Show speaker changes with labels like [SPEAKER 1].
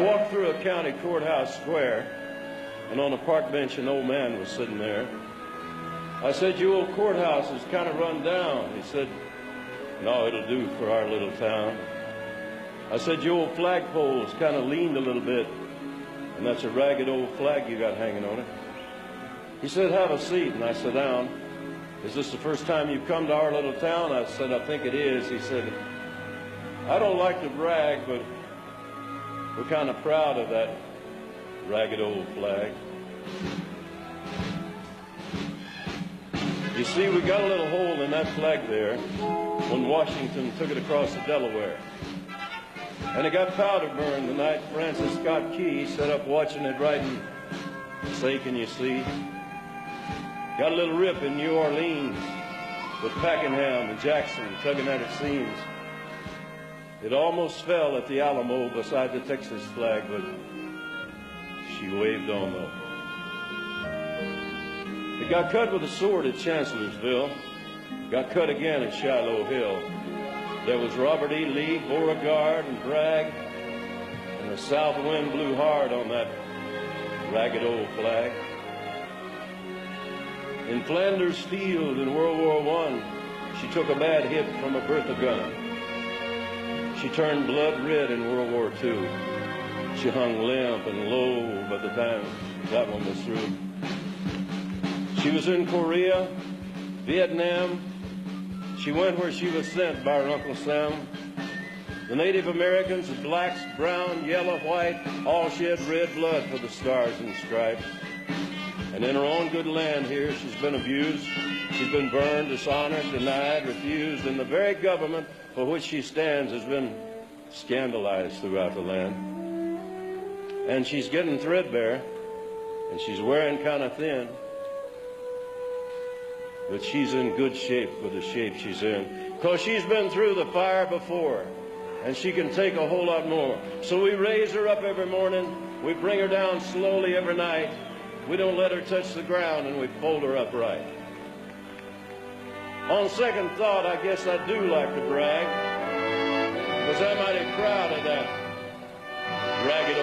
[SPEAKER 1] walked through a county courthouse square, and on a park bench an old man was sitting there. I said, "Your old courthouse is kind of run down." He said, "No, it'll do for our little town." I said, "Your old flagpole's kind of leaned a little bit, and that's a ragged old flag you got hanging on it." He said, "Have a seat," and I sat down. "Is this the first time you've come to our little town?" I said, "I think it is." He said, "I don't like to brag, but we're kind of proud of that ragged old flag. You see, we got a little hole in that flag there when Washington took it across the Delaware. And it got powder burned the night Francis Scott Key sat up watching it writing, 'Say, can you see?' Got a little rip in New Orleans with Pakenham and Jackson tugging at its seams. It almost fell at the Alamo beside the Texas flag, but she waved on though. It got cut with a sword at Chancellorsville, got cut again at Shiloh Hill. There was Robert E. Lee, Beauregard, and Bragg, and the south wind blew hard on that ragged old flag. In Flanders Field in World War I, she took a bad hit from a Bertha gun. She turned blood red in World War II. She hung limp and low by the time that one was through. She was in Korea, Vietnam. She went where she was sent by her Uncle Sam. The Native Americans, the blacks, brown, yellow, white, all shed red blood for the stars and stripes. And in her own good land here, she's been abused. She's been burned, dishonored, denied, refused, and the very government for which she stands has been scandalized throughout the land. And she's getting threadbare, and she's wearing kind of thin, but she's in good shape for the shape she's in, because she's been through the fire before, and she can take a whole lot more. So we raise her up every morning, we bring her down slowly every night, we don't let her touch the ground, and we fold her upright. On second thought, I guess I do like to brag, because I'm mighty proud of that ragged